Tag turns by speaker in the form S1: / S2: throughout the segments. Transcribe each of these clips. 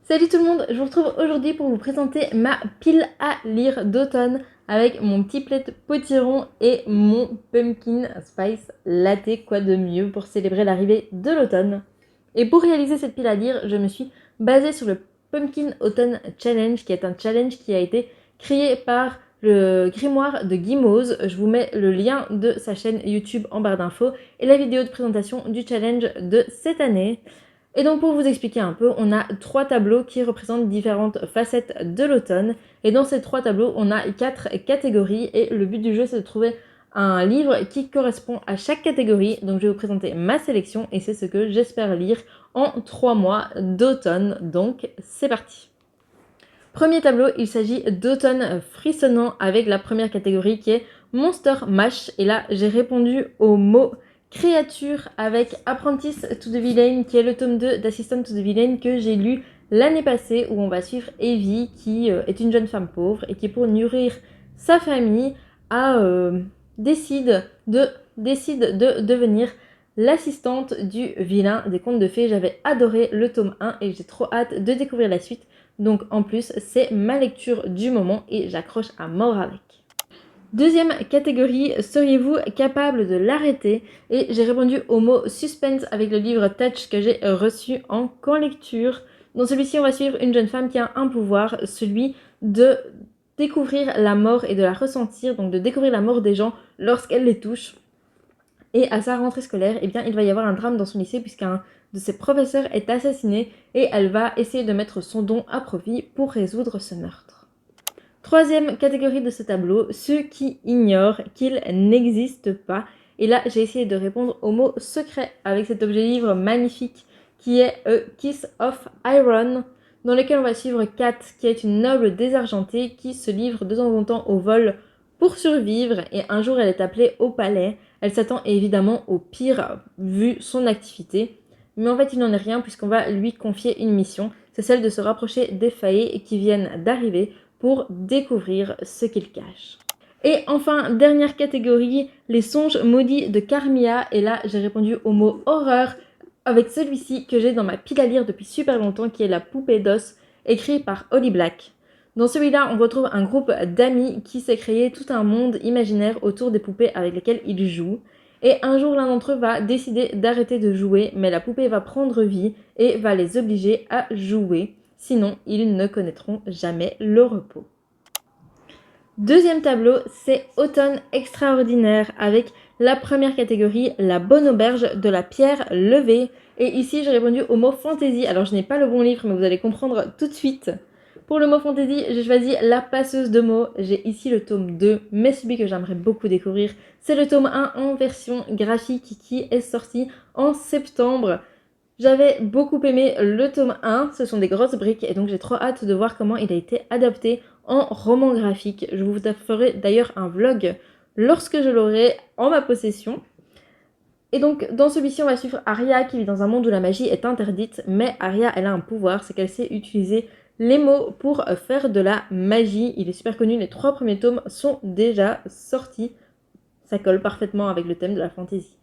S1: Salut tout le monde, je vous retrouve aujourd'hui pour vous présenter ma pile à lire d'automne avec mon petit plaid potiron et mon pumpkin spice latte, quoi de mieux pour célébrer l'arrivée de l'automne. Et pour réaliser cette pile à lire, je me suis basée sur le Pumpkin Autumn Challenge, qui est un challenge qui a été créé par le grimoire de Guimauze. Je vous mets le lien de sa chaîne YouTube en barre d'infos et la vidéo de présentation du challenge de cette année. Et donc pour vous expliquer un peu, on a 3 tableaux qui représentent différentes facettes de l'automne. Et dans ces 3 tableaux, on a 4 catégories. Et le but du jeu, c'est de trouver un livre qui correspond à chaque catégorie. Donc je vais vous présenter ma sélection et c'est ce que j'espère lire en 3 mois d'automne. Donc c'est parti. Premier tableau, il s'agit d'automne frissonnant avec la première catégorie qui est Monster Mash. Et là, j'ai répondu au mot créature avec Apprentice to the Villain, qui est le tome 2 d'Assistant to the Villain que j'ai lu l'année passée, où on va suivre Evie, qui est une jeune femme pauvre et qui, pour nourrir sa famille, décide de devenir l'assistante du vilain des contes de fées. J'avais adoré le tome 1 et j'ai trop hâte de découvrir la suite. Donc en plus, c'est ma lecture du moment et j'accroche à mort avec. Deuxième catégorie, seriez-vous capable de l'arrêter? Et j'ai répondu au mot suspense avec le livre Touch que j'ai reçu en co-lecture. Dans celui-ci, on va suivre une jeune femme qui a un pouvoir, celui de découvrir la mort et de la ressentir, donc de découvrir la mort des gens lorsqu'elle les touche. Et à sa rentrée scolaire, eh bien, il va y avoir un drame dans son lycée puisqu'un de ses professeurs est assassiné et elle va essayer de mettre son don à profit pour résoudre ce meurtre. Troisième catégorie de ce tableau, ceux qui ignorent qu'il n'existe pas. Et là, j'ai essayé de répondre au mot secret avec cet objet livre magnifique qui est A Kiss of Iron, dans lequel on va suivre Kat, qui est une noble désargentée qui se livre de temps en temps au vol pour survivre. Et un jour, elle est appelée au palais. Elle s'attend évidemment au pire vu son activité. Mais en fait, il n'en est rien puisqu'on va lui confier une mission. C'est celle de se rapprocher des faillés qui viennent d'arriver pour découvrir ce qu'il cache. Et enfin, dernière catégorie, les songes maudits de Carmilla. Et là, j'ai répondu au mot horreur avec celui-ci que j'ai dans ma pile à lire depuis super longtemps, qui est La poupée d'os, écrit par Holly Black. Dans celui-là, on retrouve un groupe d'amis qui s'est créé tout un monde imaginaire autour des poupées avec lesquelles ils jouent. Et un jour, l'un d'entre eux va décider d'arrêter de jouer, mais la poupée va prendre vie et va les obliger à jouer. Sinon, ils ne connaîtront jamais le repos. Deuxième tableau, c'est Automne extraordinaire avec la première catégorie, La bonne auberge de la pierre levée. Et ici, j'ai répondu au mot fantaisie. Alors, je n'ai pas le bon livre, mais vous allez comprendre tout de suite. Pour le mot fantaisie, j'ai choisi La passeuse de mots. J'ai ici le tome 2, mais celui que j'aimerais beaucoup découvrir, c'est le tome 1 en version graphique qui est sorti en septembre. J'avais beaucoup aimé le tome 1, ce sont des grosses briques et donc j'ai trop hâte de voir comment il a été adapté en roman graphique. Je vous ferai d'ailleurs un vlog lorsque je l'aurai en ma possession. Et donc dans celui-ci on va suivre Aria qui vit dans un monde où la magie est interdite, mais Aria elle a un pouvoir, c'est qu'elle sait utiliser les mots pour faire de la magie. Il est super connu, les 3 premiers tomes sont déjà sortis. Ça colle parfaitement avec le thème de la fantasy.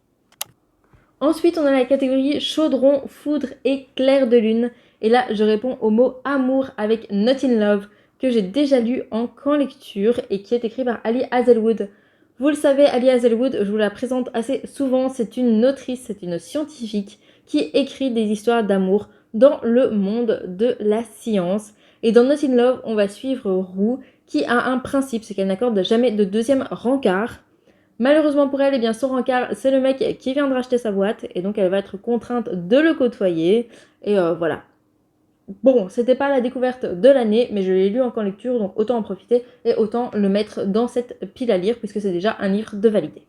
S1: Ensuite, on a la catégorie chaudron, foudre et clair de lune. Et là, je réponds au mot amour avec Not in Love, que j'ai déjà lu en camp lecture et qui est écrit par Ali Hazelwood. Vous le savez, Ali Hazelwood, je vous la présente assez souvent, c'est une autrice, c'est une scientifique qui écrit des histoires d'amour dans le monde de la science. Et dans Not in Love, on va suivre Rue, qui a un principe, c'est qu'elle n'accorde jamais de deuxième rencard. Malheureusement pour elle, eh bien, son rencard, c'est le mec qui vient de racheter sa boîte et donc elle va être contrainte de le côtoyer. Et voilà. Bon, c'était pas la découverte de l'année, mais je l'ai lu en camp lecture, donc autant en profiter et autant le mettre dans cette pile à lire puisque c'est déjà un livre de validé.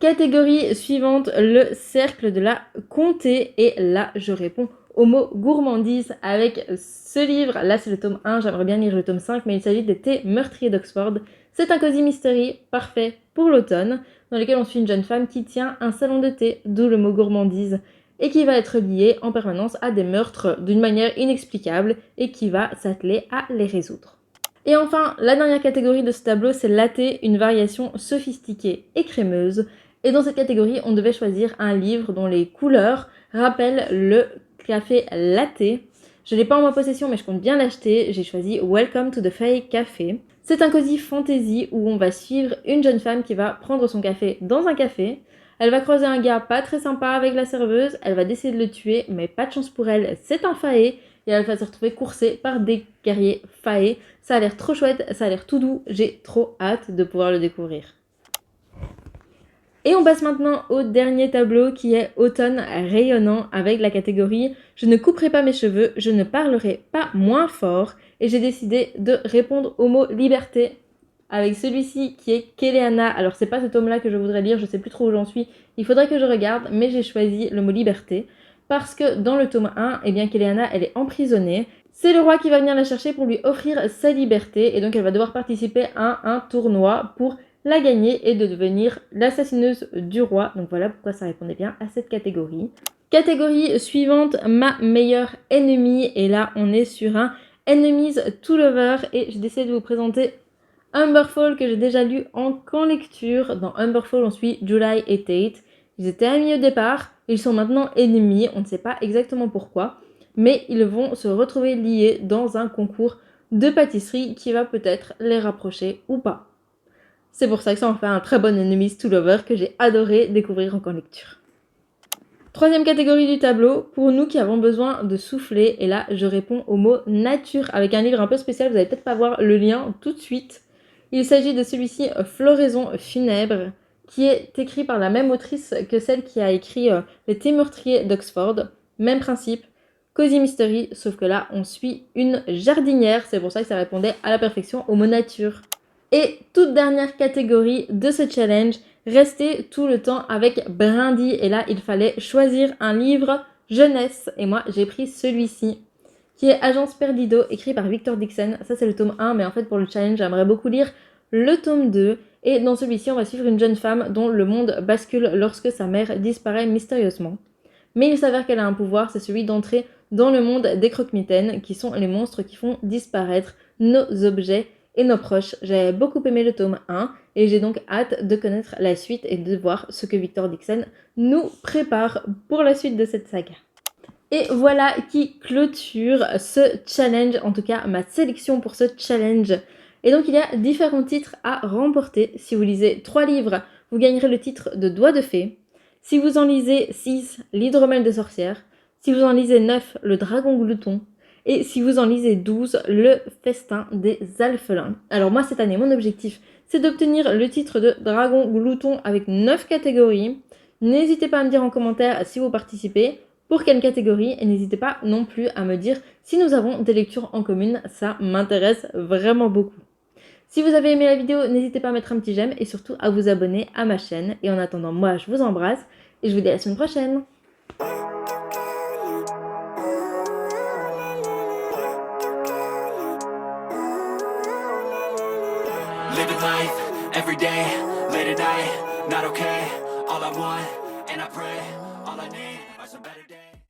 S1: Catégorie suivante, le cercle de la comté. Et là, je réponds au mot gourmandise avec ce livre. Là, c'est le tome 1, j'aimerais bien lire le tome 5, mais il s'agit des thés meurtriers d'Oxford. C'est un cosy mystery parfait pour l'automne, dans lequel on suit une jeune femme qui tient un salon de thé, d'où le mot gourmandise, et qui va être liée en permanence à des meurtres d'une manière inexplicable et qui va s'atteler à les résoudre. Et enfin, la dernière catégorie de ce tableau, c'est latte, une variation sophistiquée et crémeuse. Et dans cette catégorie, on devait choisir un livre dont les couleurs rappellent le café latte. Je ne l'ai pas en ma possession mais je compte bien l'acheter. J'ai choisi Welcome to the Fae Café. C'est un cosy fantasy où on va suivre une jeune femme qui va prendre son café dans un café. Elle va croiser un gars pas très sympa avec la serveuse, elle va décider de le tuer, mais pas de chance pour elle, c'est un faé, et elle va se retrouver coursée par des guerriers faés. Ça a l'air trop chouette, ça a l'air tout doux, j'ai trop hâte de pouvoir le découvrir. Et on passe maintenant au dernier tableau qui est Automne rayonnant avec la catégorie « Je ne couperai pas mes cheveux, je ne parlerai pas moins fort » et j'ai décidé de répondre au mot liberté avec celui-ci qui est Keleana. Alors c'est pas ce tome là que je voudrais lire, je sais plus trop où j'en suis, il faudrait que je regarde, mais j'ai choisi le mot liberté parce que dans le tome 1, eh bien Keleana elle est emprisonnée. C'est le roi qui va venir la chercher pour lui offrir sa liberté et donc elle va devoir participer à un tournoi pour la gagner et de devenir l'assassineuse du roi. Donc voilà pourquoi ça répondait bien à cette catégorie. Catégorie suivante, ma meilleure ennemie. Et là on est sur un Enemies to Lover et j'ai décidé de vous présenter Humberfall que j'ai déjà lu en camp lecture. Dans Humberfall on suit July et Tate. Ils étaient amis au départ, ils sont maintenant ennemis, on ne sait pas exactement pourquoi, mais ils vont se retrouver liés dans un concours de pâtisserie qui va peut-être les rapprocher ou pas. C'est pour ça que ça en fait un très bon Enemies to Lover que j'ai adoré découvrir en camp lecture. Troisième catégorie du tableau, pour nous qui avons besoin de souffler, et là je réponds au mot nature avec un livre un peu spécial, vous n'allez peut-être pas voir le lien tout de suite. Il s'agit de celui-ci Floraison funèbre, qui est écrit par la même autrice que celle qui a écrit Les Thé meurtriers d'Oxford. Même principe, Cozy Mystery, sauf que là on suit une jardinière, c'est pour ça que ça répondait à la perfection au mot nature. Et toute dernière catégorie de ce challenge, rester tout le temps avec Brindy. Et là, il fallait choisir un livre jeunesse. Et moi, j'ai pris celui-ci, qui est Agence Perdido, écrit par Victor Dixon. Ça, c'est le tome 1, mais en fait, pour le challenge, j'aimerais beaucoup lire le tome 2. Et dans celui-ci, on va suivre une jeune femme dont le monde bascule lorsque sa mère disparaît mystérieusement. Mais il s'avère qu'elle a un pouvoir, c'est celui d'entrer dans le monde des croque-mitaines, qui sont les monstres qui font disparaître nos objets et nos proches. J'avais beaucoup aimé le tome 1 et j'ai donc hâte de connaître la suite et de voir ce que Victor Dixon nous prépare pour la suite de cette saga. Et voilà qui clôture ce challenge, en tout cas ma sélection pour ce challenge. Et donc il y a différents titres à remporter. Si vous lisez 3 livres, vous gagnerez le titre de Doigt de Fée. Si vous en lisez 6, l'Hydromel de sorcière. Si vous en lisez 9, le Dragon Glouton. Et si vous en lisez 12, le Festin des Alphelins. Alors moi cette année, mon objectif, c'est d'obtenir le titre de Dragon Glouton avec 9 catégories. N'hésitez pas à me dire en commentaire si vous participez, pour quelle catégorie, et n'hésitez pas non plus à me dire si nous avons des lectures en commune, ça m'intéresse vraiment beaucoup. Si vous avez aimé la vidéo, n'hésitez pas à mettre un petit j'aime et surtout à vous abonner à ma chaîne. Et en attendant, moi je vous embrasse et je vous dis à la semaine prochaine.
S2: Living life, every day, late at night, not okay. All I want, and I pray, all I need.